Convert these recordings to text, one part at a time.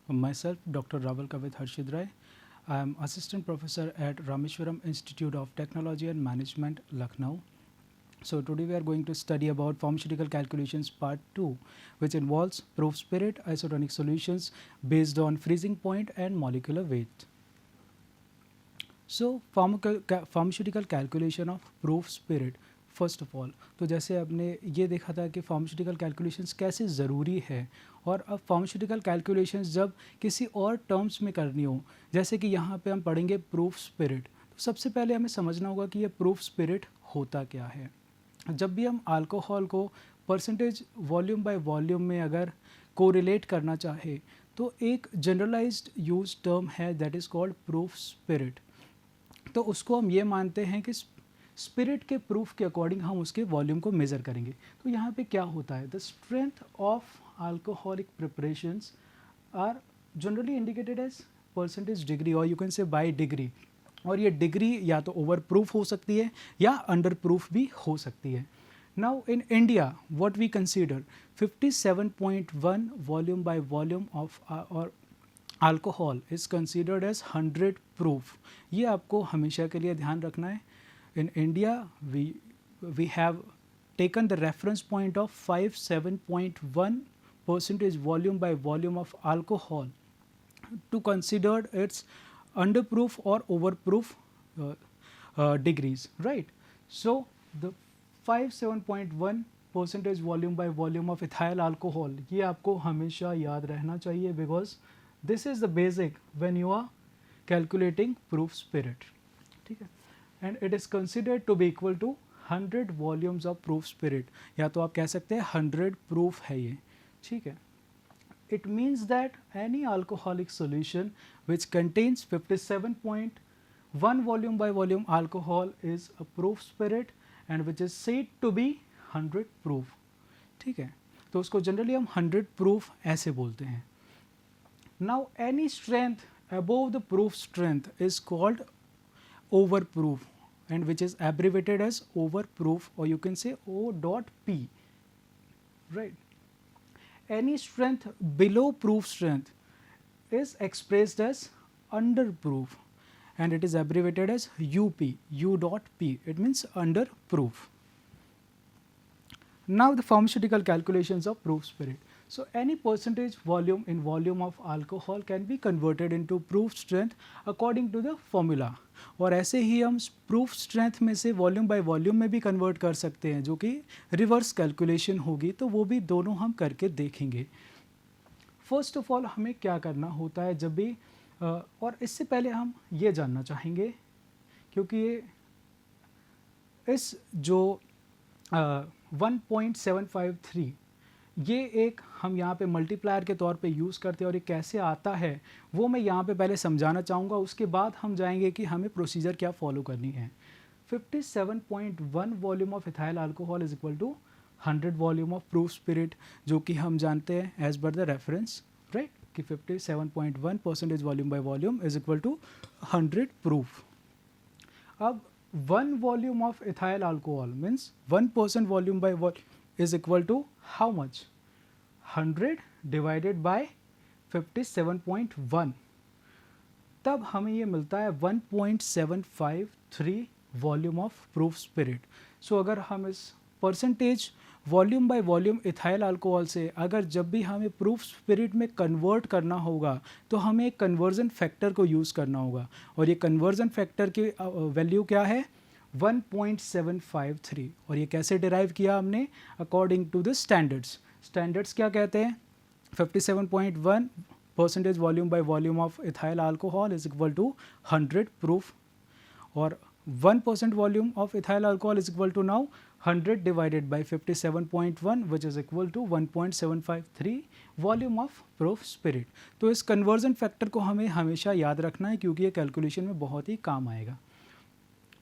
Myself, Dr. Raval Kavit Harshid Rai. I am Assistant Professor at Rameshwaram Institute of Technology and Management, Lucknow. So today we are going to study about pharmaceutical calculations part 2, which involves proof spirit isotonic solutions based on freezing point and molecular weight. So pharmaceutical calculation of proof spirit. First of all तो जैसे आपने ये देखा था कि pharmaceutical calculations कैसे ज़रूरी है, और अब फार्मास्यूटिकल कैलकुलेशंस जब किसी और टर्म्स में करनी हो, जैसे कि यहाँ पे हम पढ़ेंगे प्रूफ स्पिरिट, तो सबसे पहले हमें समझना होगा कि ये प्रूफ स्पिरिट होता क्या है। जब भी हम अल्कोहल को परसेंटेज वॉल्यूम बाय वॉल्यूम में अगर कोरिलेट करना चाहे तो एक जनरलाइज्ड यूज टर्म है that is called proof spirit. तो उसको हम ये मानते हैं कि स्पिरिट के प्रूफ के अकॉर्डिंग हम उसके वॉल्यूम को मेज़र करेंगे। तो यहाँ पे क्या होता है, the strength of alcoholic preparations are generally indicated as percentage degree, और you can say by degree, और ये डिग्री या तो ओवर प्रूफ हो सकती है या अंडर प्रूफ भी हो सकती है। Now in India what we consider 57.1 volume by volume of और alcohol is considered as 100 proof. ये आपको हमेशा के लिए ध्यान रखना है। In India, we have taken the reference point of 57.1 percentage volume by volume of alcohol to consider its underproof or overproof degrees, right? So the 57.1 percentage volume by volume of ethyl alcohol, ये आपको हमेशा याद रहना चाहिए, because this is the basic when you are calculating proof spirit, ठीक है। and it is considered to be equal to 100 volumes of proof spirit, या तो आप कह सकते हैं 100 proof है ये, ठीक है। It means that any alcoholic solution which contains 57.1 volume by volume alcohol is a proof spirit and which is said to be 100 proof, ठीक है। तो उसको जनरली हम 100 proof ऐसे बोलते हैं। Now any strength above the proof strength is called overproof, and which is abbreviated as overproof, or you can say O dot P, right? Any strength below proof strength is expressed as underproof, and it is abbreviated as UP, U dot P. It means underproof. Now the pharmaceutical calculations of proof spirit. So any percentage volume in volume of alcohol can be converted into proof strength according to the formula, और ऐसे ही हम proof strength में से volume by volume में भी convert कर सकते हैं, जो कि रिवर्स कैलकुलेशन होगी, तो वो भी दोनों हम करके देखेंगे। फर्स्ट ऑफ ऑल हमें क्या करना होता है जब भी और इससे पहले हम ये जानना चाहेंगे, क्योंकि इस जो 1.753 ये एक हम यहाँ पे मल्टीप्लायर के तौर पे यूज़ करते हैं, और ये कैसे आता है वो मैं यहाँ पे पहले समझाना चाहूँगा, उसके बाद हम जाएंगे कि हमें प्रोसीजर क्या फॉलो करनी है। 57.1 volume of ethyl alcohol is equal to 100 volume of proof spirit, जो कि हम जानते हैं as per the reference, right, कि 57.1 percentage volume by volume is equal to 100 proof. अब 1 volume of ethyl alcohol means 1% volume by volume is equal to how much? 100 divided by 57.1, तब हमें ये मिलता है 1.753 वॉल्यूम ऑफ प्रूफ स्पिरिट। सो अगर हम इस percentage volume by volume ethyl alcohol से अगर जब भी हमें प्रूफ स्पिरिट में कन्वर्ट करना होगा तो हमें एक कन्वर्जन फैक्टर को यूज़ करना होगा, और ये कन्वर्जन फैक्टर की वैल्यू क्या है? 1.753, और ये कैसे डिराइव किया हमने? According to the standards. Standards क्या कहते हैं? 57.1 percentage volume by volume of ethyl alcohol is equal to 100 proof, और 1% volume of ethyl alcohol is equal to now 100 divided by 57.1 which is equal to 1.753 volume of proof spirit. तो इस conversion factor को हमें हमेशा याद रखना है, क्योंकि ये कैलकुलेशन में बहुत ही काम आएगा।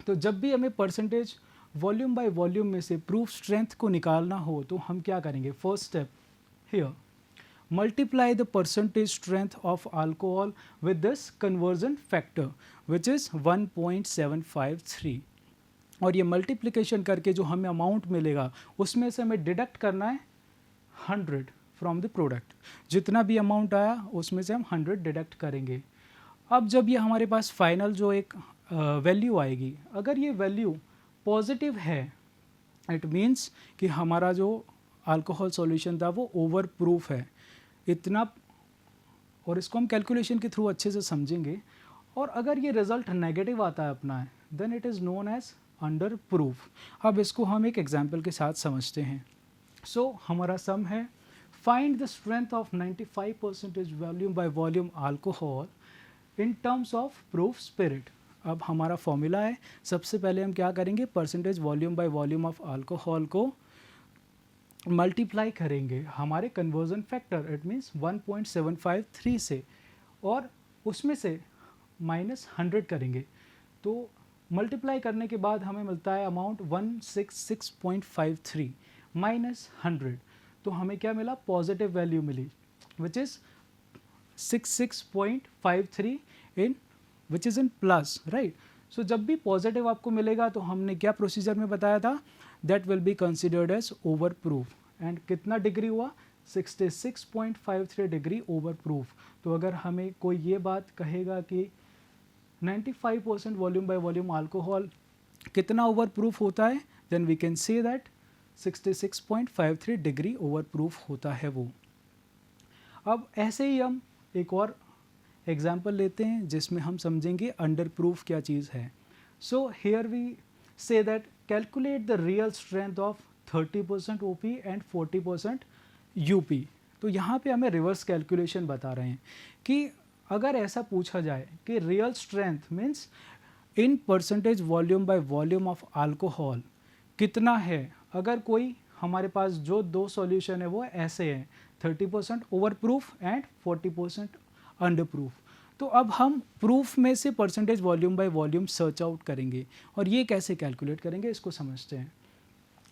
तो जब भी हमें परसेंटेज वॉल्यूम बाय वॉल्यूम में से प्रूफ स्ट्रेंथ को निकालना हो तो हम क्या करेंगे? First step here, multiply the percentage strength of alcohol with this conversion factor which is 1.753, और ये मल्टीप्लिकेशन करके जो हमें अमाउंट मिलेगा उसमें से हमें डिडक्ट करना है 100 फ्रॉम द प्रोडक्ट, जितना भी अमाउंट आया उसमें से हम 100 डिडक्ट करेंगे। अब जब ये हमारे पास फाइनल जो एक वैल्यू आएगी, अगर ये वैल्यू पॉजिटिव है, इट मीन्स कि हमारा जो अल्कोहल सॉल्यूशन था वो ओवर प्रूफ है इतना, और इसको हम कैलकुलेशन के थ्रू अच्छे से समझेंगे। और अगर ये रिज़ल्ट नेगेटिव आता है अपना, then it is known as under proof. अब इसको हम एक एग्जाम्पल के साथ समझते हैं। सो हमारा सम है, find the strength of 95% volume by volume alcohol in terms of proof spirit. अब हमारा फॉर्मूला है, सबसे पहले हम क्या करेंगे, percentage volume by volume of alcohol को मल्टीप्लाई करेंगे हमारे कन्वर्जन फैक्टर, इट मीन्स 1.753 से, और उसमें से -100 करेंगे। तो मल्टीप्लाई करने के बाद हमें मिलता है अमाउंट 166.53 -100, तो हमें क्या मिला, पॉजिटिव वैल्यू मिली, which is 66.53 in which is in plus, right. So जब भी पॉजिटिव आपको मिलेगा तो हमने क्या प्रोसीजर में बताया था, that will be considered as over proof. And कितना डिग्री हुआ, 66.53 डिग्री ओवर प्रूफ। तो अगर हमें कोई ये बात कहेगा कि 95% वॉल्यूम बाय वॉल्यूम अल्कोहल कितना ओवर प्रूफ होता है, then we can say that 66.53 degree over proof होता है वो। अब ऐसे ही हम एक और एग्जाम्पल लेते हैं जिसमें हम समझेंगे अंडर प्रूफ क्या चीज़ है। So here we say that calculate the real strength of 30% OP and 40% UP। तो यहाँ पे हमें रिवर्स कैलकुलेशन बता रहे हैं कि अगर ऐसा पूछा जाए कि real strength means in percentage volume by volume of alcohol कितना है, अगर कोई हमारे पास जो दो सॉल्यूशन है वो ऐसे हैं, 30% over proof and 40% under proof. तो अब हम प्रूफ में से percentage volume by volume search out करेंगे, और ये कैसे कैलकुलेट करेंगे इसको समझते हैं।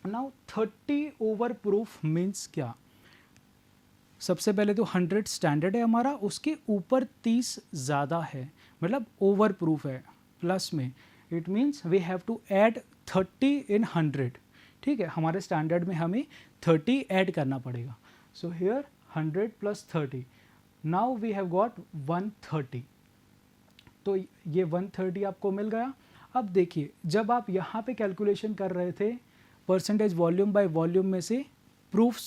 नाउ 30 ओवर प्रूफ मीन्स क्या, सबसे पहले तो 100 स्टैंडर्ड है हमारा, उसके ऊपर 30 ज़्यादा है, मतलब ओवर प्रूफ है प्लस में, it means we have to add 30 in 100। ठीक है, हमारे स्टैंडर्ड में हमें 30 ऐड करना पड़ेगा। So here 100 + 30, now we have got 130। तो ये 130 आपको मिल गया। अब देखिए, जब आप यहाँ पे कैलकुलेशन कर रहे थे परसेंटेज वॉल्यूम बाय वॉल्यूम में से प्रूफ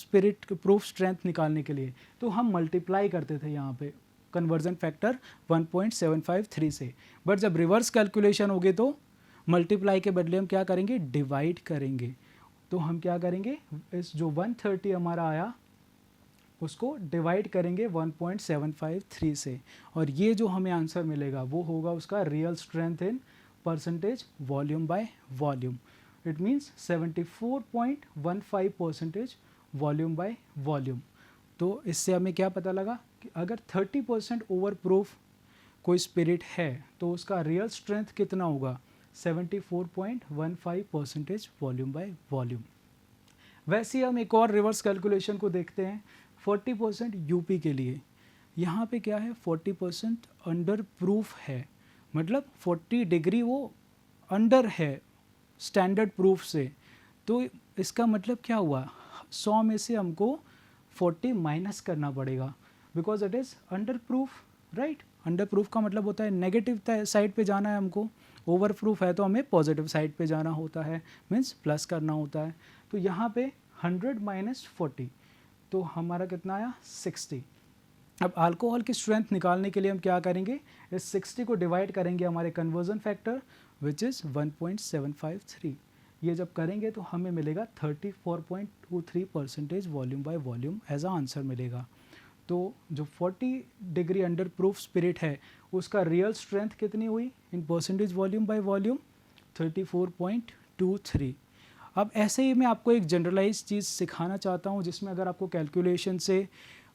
स्ट्रेंथ निकालने के लिए, तो हम मल्टीप्लाई करते थे यहाँ पे कन्वर्जन फैक्टर 1.753 से। बट जब रिवर्स कैलकुलेशन होगी तो मल्टीप्लाई के बदले हम क्या करेंगे, डिवाइड करेंगे। तो हम क्या करेंगे, इस जो 130 हमारा आया उसको डिवाइड करेंगे 1.753 से, और ये जो हमें आंसर मिलेगा वो होगा उसका real strength in percentage volume by volume. It means 74.15% volume by volume. तो इससे हमें क्या पता लगा कि अगर 30% ओवर प्रूफ कोई स्पिरिट है तो उसका रियल स्ट्रेंथ कितना होगा, 74.15% वॉल्यूम बाय वॉल्यूम। वैसे ही हम एक और रिवर्स कैलकुलेशन को देखते हैं 40% यूपी के लिए। यहाँ पे क्या है, 40% अंडर प्रूफ है, मतलब 40 डिग्री वो अंडर है स्टैंडर्ड प्रूफ से। तो इसका मतलब क्या हुआ, 100 में से हमको 40 माइनस करना पड़ेगा, because it is under proof, right. Under proof का मतलब होता है नेगेटिव साइड पे जाना है हमको, ओवर प्रूफ है तो हमें पॉजिटिव साइड पे जाना होता है, मीन्स प्लस करना होता है। तो यहाँ पे 100 - 40, तो हमारा कितना आया, 60। अब अल्कोहल की स्ट्रेंथ निकालने के लिए हम क्या करेंगे, इस 60 को डिवाइड करेंगे हमारे कन्वर्जन फैक्टर विच इज़ 1.753। ये जब करेंगे तो हमें मिलेगा 34.23% volume by volume as a answer मिलेगा। तो जो 40 डिग्री अंडर प्रूफ स्पिरिट है उसका रियल स्ट्रेंथ कितनी हुई in percentage volume by volume, 34.23। अब ऐसे ही मैं आपको एक जनरलाइज चीज़ सिखाना चाहता हूँ जिसमें अगर आपको कैलकुलेशन से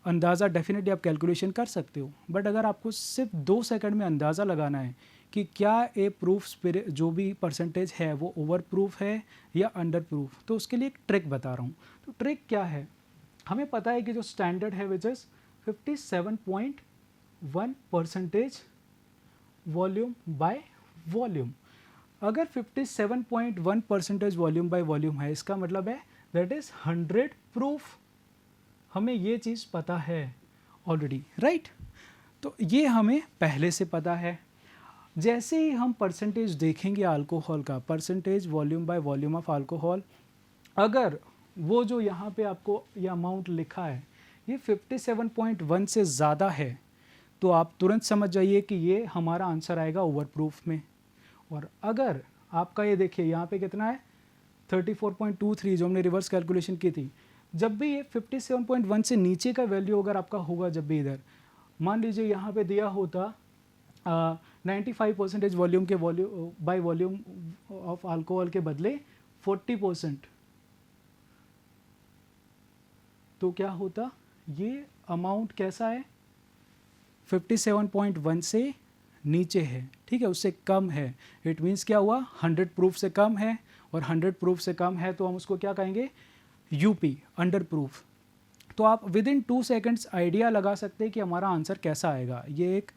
अंदाज़ा, डेफिनेटली आप कैलकुलेशन कर सकते हो, बट अगर आपको सिर्फ 2 सेकंड में अंदाज़ा लगाना है कि क्या ए प्रूफ स्पिरिट जो भी परसेंटेज है वो ओवर प्रूफ है या अंडर प्रूफ, तो उसके लिए एक ट्रिक बता रहा हूँ। तो ट्रिक क्या है, हमें पता है कि जो स्टैंडर्ड है which is 57.1% volume by volume. अगर 57.1% वॉल्यूम बाय वॉल्यूम है, इसका मतलब है दैट इज़ 100 प्रूफ, हमें ये चीज़ पता है ऑलरेडी, राइट। तो ये हमें पहले से पता है। जैसे ही हम परसेंटेज देखेंगे अल्कोहल का, percentage volume by volume of alcohol, अगर वो जो यहाँ पे आपको ये अमाउंट लिखा है ये 57.1 से ज़्यादा है, तो आप तुरंत समझ जाइए कि ये हमारा आंसर आएगा ओवर प्रूफ में। और अगर आपका ये देखिए यहाँ पे कितना है 34.23 जो हमने रिवर्स कैलकुलेशन की थी, जब भी ये 57.1 से नीचे का वैल्यू अगर आपका होगा, जब भी इधर मान लीजिए यहाँ पे दिया होता 95% वॉल्यूम के बाय वॉल्यूम ऑफ अल्कोहल के बदले 40%, तो क्या होता, ये अमाउंट कैसा है 57.1 से नीचे है, ठीक है, उससे कम है। इट मीन्स क्या हुआ 100 प्रूफ से कम है, और 100 प्रूफ से कम है तो हम उसको क्या कहेंगे यूपी, अंडर प्रूफ। तो आप विद इन 2 सेकेंड्स आइडिया लगा सकते हैं कि हमारा आंसर कैसा आएगा। ये एक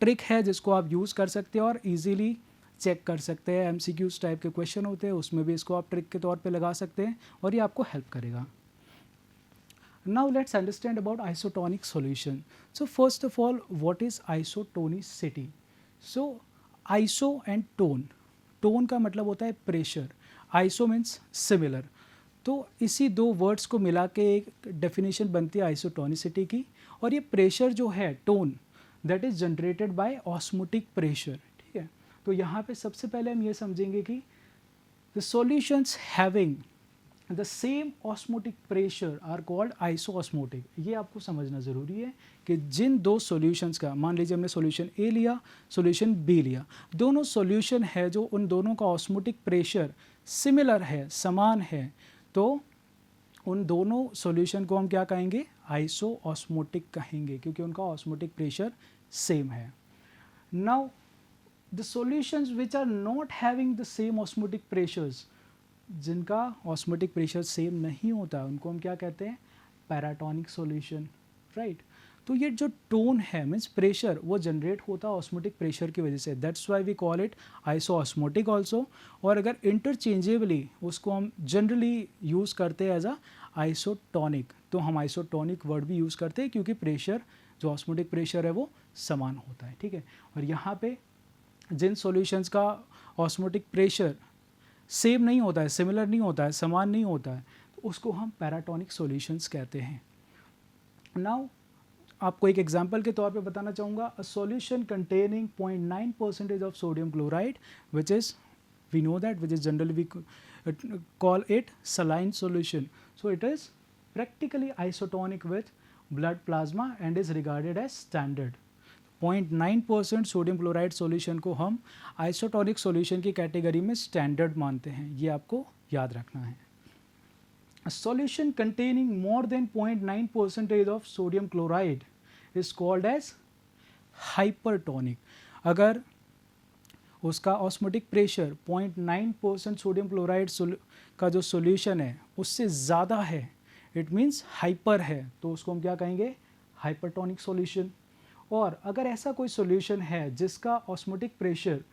ट्रिक है जिसको आप यूज़ कर सकते हैं और इजीली चेक कर सकते हैं। एमसीक्यूज टाइप के क्वेश्चन होते हैं, उसमें भी इसको आप ट्रिक के तौर पे लगा सकते हैं और ये आपको हेल्प करेगा। Now let's understand about isotonic solution. So first of all, what is isotonicity? So iso and tone. Tone का मतलब होता है प्रेशर, iso means similar. तो इसी दो वर्ड्स को मिला के एक डेफिनेशन बनती है आइसोटोनिसिटी की। और ये प्रेशर जो है tone, that is generated by osmotic pressure, ठीक है। तो यहाँ पे सबसे पहले हम ये समझेंगे कि the solutions having the same osmotic pressure are called isoosmotic. ये आपको समझना ज़रूरी है कि जिन दो सॉल्यूशंस का, मान लीजिए हमने सॉल्यूशन ए लिया, सॉल्यूशन बी लिया, दोनों सॉल्यूशन है जो उन दोनों का ऑस्मोटिक प्रेशर सिमिलर है, समान है, तो उन दोनों सॉल्यूशन को हम क्या कहेंगे आइसोऑस्मोटिक कहेंगे, क्योंकि उनका ऑस्मोटिक प्रेशर सेम है। Now the solutions which are not having the same osmotic pressures, जिनका ऑस्मोटिक प्रेशर सेम नहीं होता है, उनको हम क्या कहते हैं पैराटोनिक सॉल्यूशन, राइट। तो ये जो टोन है मीन्स प्रेशर, वो जनरेट होता है ऑस्मोटिक प्रेशर की वजह से, that's why we call it isoosmotic also. और अगर इंटरचेंजेबली उसको हम जनरली यूज़ करते हैं एज अ आइसोटोनिक, तो हम आइसोटोनिक वर्ड भी यूज़ करते हैं क्योंकि प्रेशर जो ऑस्मोटिक प्रेशर है वो समान होता है, ठीक है। और यहाँ पे जिन सॉल्यूशंस का ऑस्मोटिक प्रेशर सेम नहीं होता है, सिमिलर नहीं होता है, समान नहीं होता है, तो उसको हम पैराटोनिक सॉल्यूशंस कहते हैं। नाउ आपको एक एग्जांपल के तौर पे बताना चाहूँगा, a solution containing 0.9% of sodium chloride which is we know that which is generally we call it saline solution, so it is practically isotonic with blood plasma and is regarded as standard. 0.9% sodium chloride solution को हम isotonic solution की category में standard मानते हैं, ये आपको याद रखना है। A solution containing more than 0.9% of sodium chloride is called as hypertonic। अगर उसका ऑस्मोटिक प्रेशर 0.9% सोडियम क्लोराइड का जो सॉल्यूशन है उससे ज़्यादा है, इट मीन्स हाइपर है, तो उसको हम क्या कहेंगे हाइपरटोनिक सॉल्यूशन। और अगर ऐसा कोई सॉल्यूशन है जिसका osmotic pressure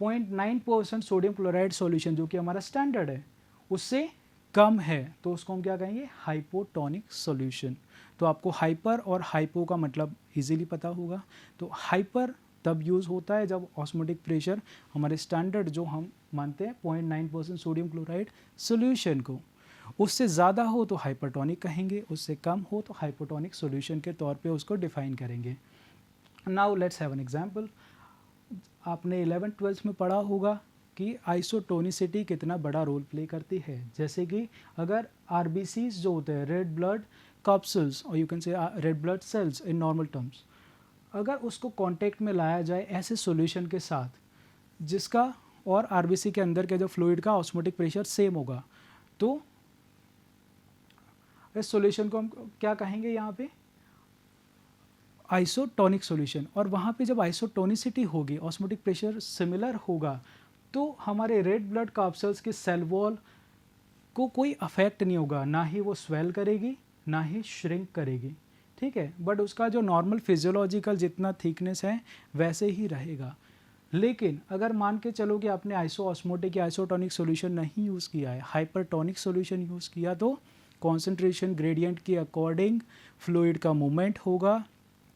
0.9% sodium chloride solution जो कि हमारा स्टैंडर्ड है उससे कम है, तो उसको हम क्या कहेंगे हाइपोटोनिक सॉल्यूशन। तो आपको हाइपर और हाइपो का मतलब इजीली पता होगा। तो हाइपर तब यूज़ होता है जब ऑस्मोटिक प्रेशर हमारे स्टैंडर्ड जो हम मानते हैं 0.9% सोडियम क्लोराइड सॉल्यूशन को, उससे ज़्यादा हो तो हाइपरटोनिक कहेंगे, उससे कम हो तो हाइपोटोनिक सॉल्यूशन के तौर पे उसको डिफाइन करेंगे। Now let's have an example. आपने 11th-12th में पढ़ा होगा कि आइसोटोनिसिटी कितना बड़ा रोल प्ले करती है। जैसे कि अगर आरबीसीज जो होते हैं रेड ब्लड कैप्सूल्स, और यू कैन से red blood cells in normal terms, अगर उसको कांटेक्ट में लाया जाए ऐसे सॉल्यूशन के साथ जिसका और आरबीसी के अंदर के जो फ्लूइड का ऑस्मोटिक प्रेशर सेम होगा, तो इस सॉल्यूशन को हम क्या कहेंगे यहाँ पे आइसोटोनिक सॉल्यूशन। और वहाँ पे जब आइसोटोनिसिटी होगी, ऑस्मोटिक प्रेशर सिमिलर होगा, तो हमारे रेड ब्लड कैप्सूल्स के सेल वॉल को कोई अफेक्ट नहीं होगा, ना ही वो स्वेल करेगी ना ही श्रिंक करेगी, ठीक है। बट उसका जो नॉर्मल फिजियोलॉजिकल जितना थिकनेस है वैसे ही रहेगा। लेकिन अगर मान के चलो कि आपने आइसोऑस्मोटिक या आइसोटोनिक सॉल्यूशन नहीं यूज़ किया है, हाइपरटोनिक सॉल्यूशन यूज़ किया, तो कॉन्सेंट्रेशन ग्रेडियंट के अकॉर्डिंग फ्लूइड का मूवमेंट होगा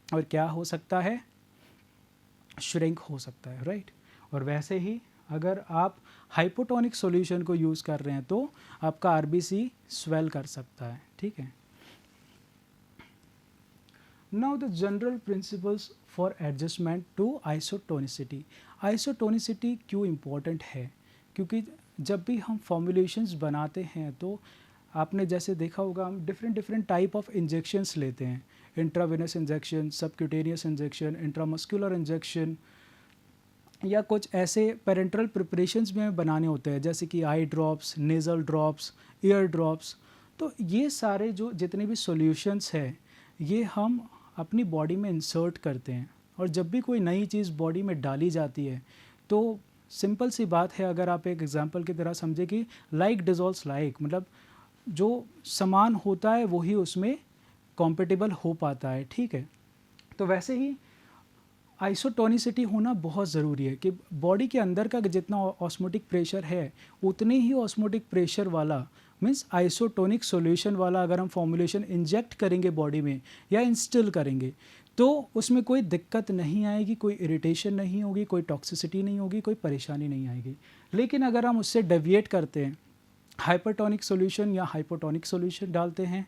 और क्या हो सकता है, श्रिंक हो सकता है, राइट। और वैसे ही अगर आप हाइपोटोनिक सॉल्यूशन को यूज़ कर रहे हैं तो आपका आरबीसी स्वेल कर सकता है, ठीक है। Now the general principles for adjustment to isotonicity. Isotonicity क्यों इम्पोर्टेंट है, क्योंकि जब भी हम फॉर्मुलेशंस बनाते हैं तो आपने जैसे देखा होगा हम डिफरेंट टाइप ऑफ इंजेक्शंस लेते हैं, intravenous injection, subcutaneous injection, intramuscular injection, या कुछ ऐसे पेरेंट्रल प्रिपरेशंस में बनाने होते हैं जैसे कि eye drops, nasal drops, ear drops. तो ये सारे जो जितने भी सॉल्यूशंस हैं ये हम अपनी बॉडी में इंसर्ट करते हैं, और जब भी कोई नई चीज़ बॉडी में डाली जाती है तो सिंपल सी बात है, अगर आप एक एग्जांपल की तरह समझे कि लाइक डिजॉल्व्स लाइक, मतलब जो समान होता है वही उसमें कॉम्पेटिबल हो पाता है, ठीक है। तो वैसे ही आइसोटोनिसिटी होना बहुत ज़रूरी है कि बॉडी के अंदर का जितना ऑस्मोटिक प्रेशर है उतने ही ऑस्मोटिक प्रेशर वाला मीन्स आइसोटोनिक सॉल्यूशन वाला अगर हम फॉर्मुलेशन इंजेक्ट करेंगे बॉडी में या इंस्टिल करेंगे तो उसमें कोई दिक्कत नहीं आएगी, कोई इरिटेशन नहीं होगी, कोई टॉक्सिसिटी नहीं होगी, कोई परेशानी नहीं आएगी। लेकिन अगर हम उससे डेविएट करते हैं, हाइपरटोनिक सॉल्यूशन या हाइपोटोनिक सॉल्यूशन डालते हैं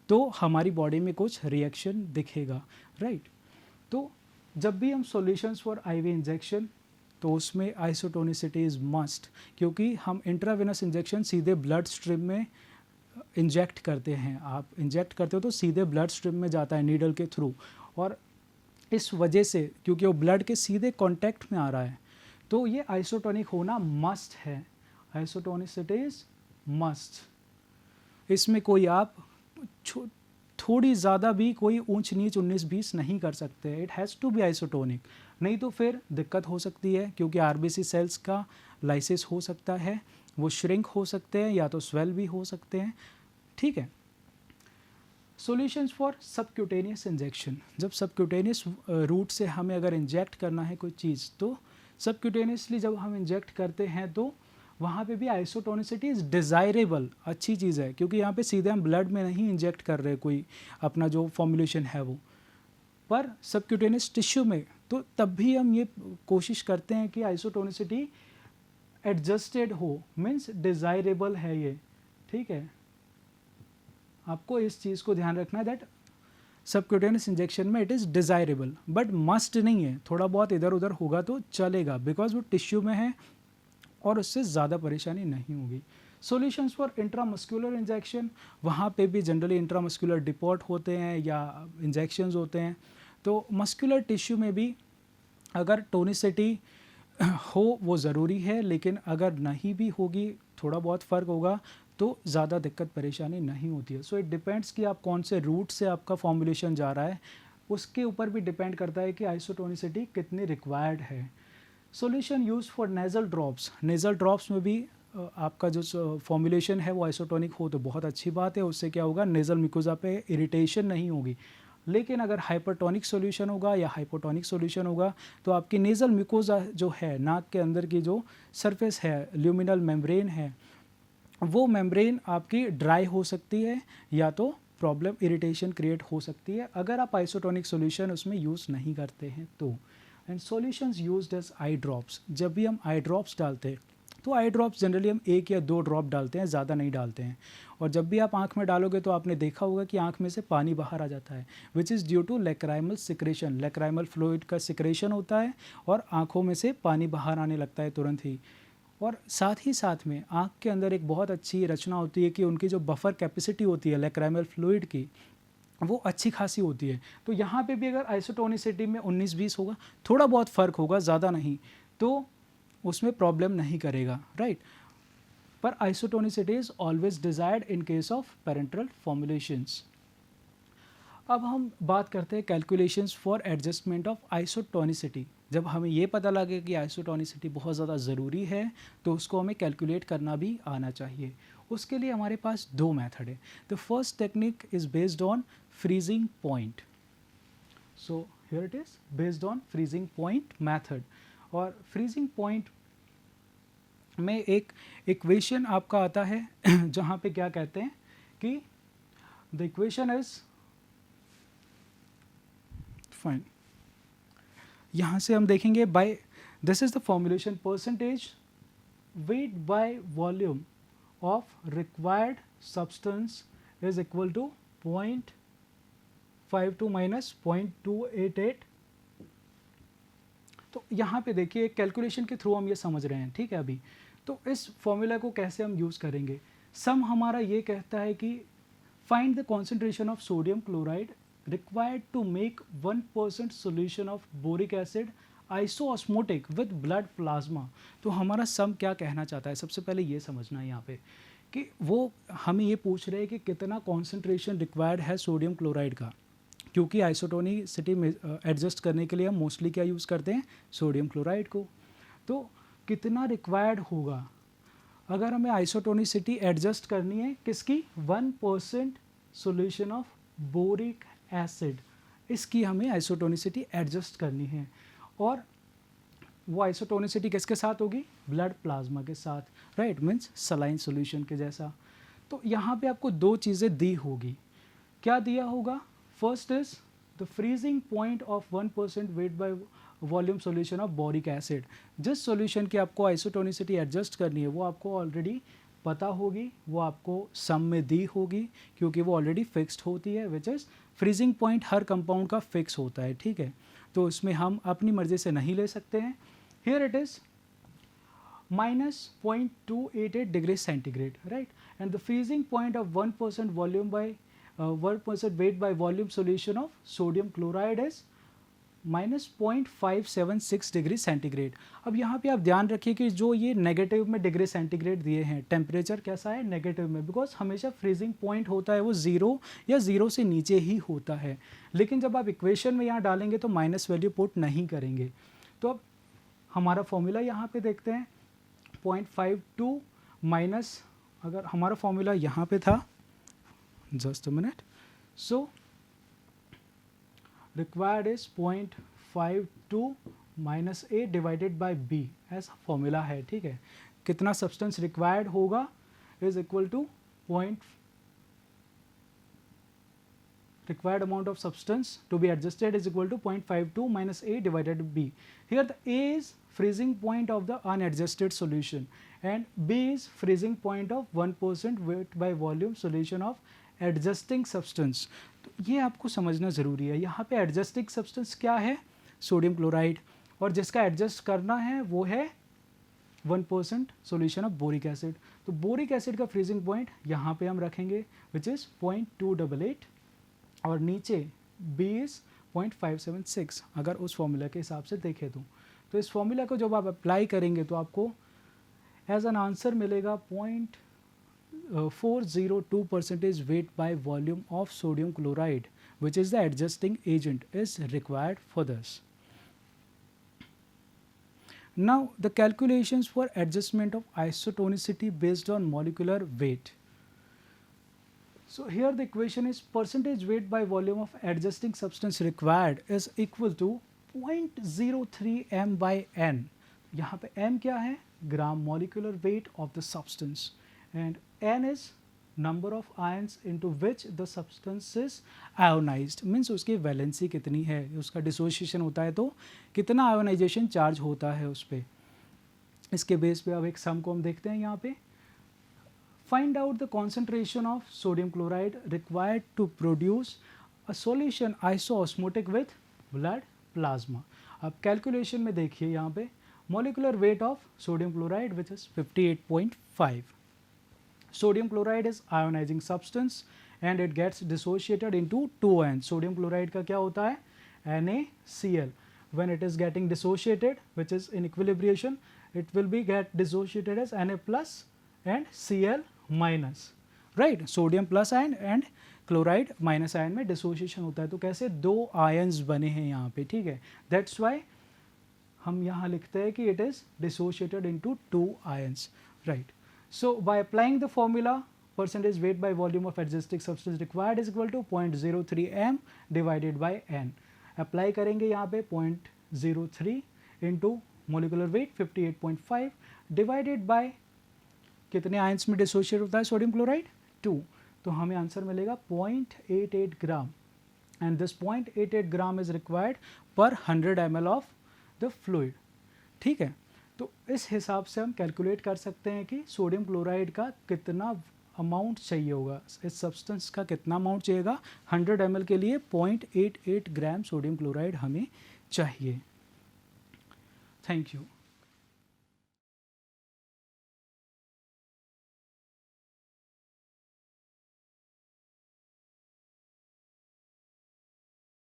तो हमारी बॉडी में कुछ रिएक्शन दिखेगा, राइट। तो जब भी हम सॉल्यूशंस फॉर आईवी इंजेक्शन तो उसमें आइसोटोनिसिटी इज़ मस्ट, क्योंकि हम इंट्रावेनस इंजेक्शन सीधे ब्लड स्ट्रीम में इंजेक्ट करते हैं। आप इंजेक्ट करते हो तो सीधे ब्लड स्ट्रीम में जाता है नीडल के थ्रू, और इस वजह से क्योंकि वो ब्लड के सीधे कांटेक्ट में आ रहा है तो ये आइसोटोनिक होना मस्ट है। Isotonicity is must. इसमें कोई आप थोड़ी ज़्यादा भी कोई ऊंच नीच 19-20 नहीं कर सकते, it has to be isotonic, नहीं तो फिर दिक्कत हो सकती है, क्योंकि आरबीसी सेल्स का लाइसिस हो सकता है, वो श्रिंक हो सकते हैं या तो स्वेल भी हो सकते हैं, ठीक है। सॉल्यूशंस फॉर सबक्यूटेनियस इंजेक्शन, जब सबक्यूटेनियस रूट से हमें अगर इंजेक्ट करना है कोई चीज़ तो सबक्यूटेनियसली जब हम इंजेक्ट करते हैं तो वहाँ पे भी आइसोटोनिसिटी इज़ डिज़ायरेबल, अच्छी चीज़ है, क्योंकि यहाँ पे सीधे हम ब्लड में नहीं इंजेक्ट कर रहे कोई अपना जो फॉर्मुलेशन है वो, पर सबक्यूटेनियस टिश्यू में तो तब भी हम ये कोशिश करते हैं कि आइसोटोनिसिटी एडजस्टेड हो, मीन्स डिज़ायरेबल है ये, ठीक है। आपको इस चीज़ को ध्यान रखना है दैट सबक्यूटेनियस इंजेक्शन में it is desirable, but must नहीं है, थोड़ा बहुत इधर उधर होगा तो चलेगा, बिकॉज वो टिश्यू में है और उससे ज़्यादा परेशानी नहीं होगी। सॉल्यूशंस फॉर इंट्रामस्कुलर इंजेक्शन, वहाँ पे भी जनरली इंट्रामस्कुलर डिपोट होते हैं या इंजेक्शंस होते हैं, तो मस्कुलर टिश्यू में भी अगर टोनिसिटी हो वो ज़रूरी है, लेकिन अगर नहीं भी होगी, थोड़ा बहुत फ़र्क होगा तो ज़्यादा दिक्कत परेशानी नहीं होती है। सो इट डिपेंड्स कि आप कौन से रूट से आपका फॉर्मुलेशन जा रहा है, उसके ऊपर भी डिपेंड करता है कि आइसोटोनिसिटी कितनी रिक्वायर्ड है। Solution use for nasal drops, nasal drops में भी आपका जो फॉर्मुलेशन है वो आइसोटोनिक हो तो बहुत अच्छी बात है, उससे क्या होगा, नेज़ल मिकोजा पे इरिटेशन नहीं होगी। लेकिन अगर हाइपरटोनिक सॉल्यूशन होगा या हाइपोटोनिक सॉल्यूशन होगा तो आपकी नेज़ल मिकोजा जो है, नाक के अंदर की जो सरफेस है, ल्यूमिनल मेम्ब्रेन है, वो मेम्ब्रेन आपकी ड्राई हो सकती है या तो प्रॉब्लम इरिटेशन क्रिएट हो सकती है अगर आप आइसोटोनिक सॉल्यूशन उसमें यूज़ नहीं करते हैं तो। And solutions used as eye drops, जब भी हम आई ड्रॉप्स डालते हैं तो आई ड्रॉप्स जनरली हम 1 या 2 ड्रॉप डालते हैं, ज़्यादा नहीं डालते हैं। और जब भी आप आँख में डालोगे तो आपने देखा होगा कि आँख में से पानी बाहर आ जाता है, which is due to lacrimal secretion, lacrimal fluid का सिक्रेशन होता है और आँखों में से पानी बाहर आने लगता है तुरंत ही। और साथ ही साथ में आँख के अंदर एक बहुत अच्छी रचना होती है कि उनकी जो बफर कैपेसिटी होती है लैक्राइमल फ्लूइड की, वो अच्छी खासी होती है। तो यहाँ पे भी अगर आइसोटोनिसिटी में 19-20 होगा, थोड़ा बहुत फ़र्क होगा, ज़्यादा नहीं, तो उसमें प्रॉब्लम नहीं करेगा, राइट। पर isotonicity is always desired in case of parenteral formulations. अब हम बात करते हैं calculations for adjustment of isotonicity. जब हमें ये पता लगे कि आइसोटोनिसिटी बहुत ज़्यादा ज़रूरी है तो उसको हमें कैलकुलेट करना भी आना चाहिए। उसके लिए हमारे पास 2 मेथड है। The first technique is based on freezing point. So here it is based on freezing point method. और फ्रीजिंग पॉइंट में एक इक्वेशन आपका आता है जहाँ पे क्या कहते हैं कि द इक्वेशन इज फाइन। यहाँ से हम देखेंगे by this is the formulation percentage weight by volume of required substance is equal to 0.52 minus 0.288। तो यहाँ पे देखिए कैलकुलेशन के थ्रू हम ये समझ रहे हैं, ठीक है। अभी तो इस फॉर्मूला को कैसे हम यूज़ करेंगे, सम हमारा ये कहता है कि find the concentration of sodium chloride required to make 1% solution of boric acid isoosmotic with blood plasma. तो हमारा सम क्या कहना चाहता है, सबसे पहले ये समझना है यहाँ पे कि वो हमें ये पूछ रहे हैं कि कितना कॉन्सेंट्रेशन रिक्वायर्ड है सोडियम क्लोराइड का, क्योंकि आइसोटोनिसिटी में एडजस्ट करने के लिए हम मोस्टली क्या यूज़ करते हैं, सोडियम क्लोराइड को। तो कितना रिक्वायर्ड होगा अगर हमें आइसोटोनिसिटी एडजस्ट करनी है किसकी, 1% सोल्यूशन ऑफ बोरिक एसिड, इसकी हमें आइसोटोनिसिटी एडजस्ट करनी है। और वो आइसोटोनिसिटी किसके साथ होगी, ब्लड प्लाज्मा के साथ, राइट, मीन्स सलाइन सॉल्यूशन के जैसा। तो यहाँ पे आपको दो चीज़ें दी होगी, क्या दिया होगा, first is the freezing point of 1% weight by volume solution of boric acid. जिस सॉल्यूशन की आपको आइसोटोनिसिटी एडजस्ट करनी है वो आपको ऑलरेडी पता होगी, वो आपको सम में दी होगी क्योंकि वो ऑलरेडी फिक्स्ड होती है, which is freezing point her compound का फिक्स होता है, ठीक है। तो उसमें हम अपनी मर्जी से नहीं ले सकते हैं। Here it is -0.288 degree centigrade, right, and the freezing point of 1% volume bye 1% weight by volume solution of sodium chloride is -0.576 degree centigrade. अब यहाँ पे आप ध्यान रखिए कि जो ये नेगेटिव में डिग्री सेंटीग्रेड दिए हैं, टेम्परेचर कैसा है, नेगेटिव में, बिकॉज हमेशा फ्रीजिंग पॉइंट होता है वो 0 या 0 से नीचे ही होता है। लेकिन जब आप इक्वेशन में यहाँ डालेंगे तो माइनस वैल्यू पुट नहीं करेंगे। तो अब हमारा फॉर्मूला यहाँ पे देखते हैं, 0.52 माइनस, अगर हमारा फॉर्मूला यहाँ पे था, just a minute, so required is 0.52 minus A divided by B ऐसा फॉर्मूला है, ठीक है। कितना सब्सटेंस रिक्वायर्ड होगा is equal to required amount of substance to be adjusted is equal to 0.52 minus A divided by B. Here the A is freezing point of the unadjusted solution and B is freezing point of 1% weight by volume solution of adjusting substance. तो ये आपको समझना ज़रूरी है। यहाँ पे adjusting substance क्या है, सोडियम क्लोराइड, और जिसका एडजस्ट करना है वो है 1% सोल्यूशन ऑफ बोरिक एसिड। तो बोरिक एसिड का फ्रीजिंग पॉइंट यहाँ पे हम रखेंगे विच इज़ 0.288 और नीचे B इज़ 0.576 अगर उस फॉर्मूला के हिसाब से देखें तो इस फॉर्मूला को जब आप अप्लाई करेंगे तो आपको एज एन आंसर मिलेगा 0.402% weight by volume of sodium chloride, which is the adjusting agent, is required for this. Now the calculations for adjustment of isotonicity based on molecular weight. So here the equation is percentage weight by volume of adjusting substance required is equal to 0.03 m by n. यहाँ पे m क्या है, ग्राम molecular weight of the substance, and n is number of ions into which the substance is ionized, means उसकी valency कितनी है, उसका dissociation होता है तो कितना आयोनाइजेशन चार्ज होता है उस पर। इसके बेस पे अब एक सम को हम देखते हैं यहाँ पे, find out the concentration of sodium chloride required to produce a solution isoosmotic with blood plasma. अब कैलकुलेशन में देखिए यहाँ पे molecular weight of sodium chloride which is 58.5. Sodium chloride is ionizing substance and it gets dissociated into two ions. Sodium chloride का क्या होता है, NaCl. When it is getting dissociated, which is in equilibration, it will be get dissociated as Na plus and Cl minus. Right? Sodium plus ion and chloride minus ion में dissociation होता है। तो कैसे दो ions बने हैं यहाँ पे, ठीक है। That's why हम यहाँ लिखते हैं कि it is dissociated into two ions, right? So by applying the formula, percentage weight by volume of adjusting substance required is equal to 0.03 m divided by n. Apply करेंगे यहाँ पे 0.03 into molecular weight 58.5 divided by कितने ions में dissociate होता है sodium chloride, 2. तो हमें answer मिलेगा 0.88 gram, and this 0.88 gram is required पर 100 ml ऑफ द फ्लूइड। ठीक है, तो इस हिसाब से हम कैलकुलेट कर सकते हैं कि सोडियम क्लोराइड का कितना अमाउंट चाहिए होगा, इस सब्सटेंस का कितना अमाउंट चाहिएगा। 100 ml के लिए 0.88 ग्राम सोडियम क्लोराइड हमें चाहिए। Thank you.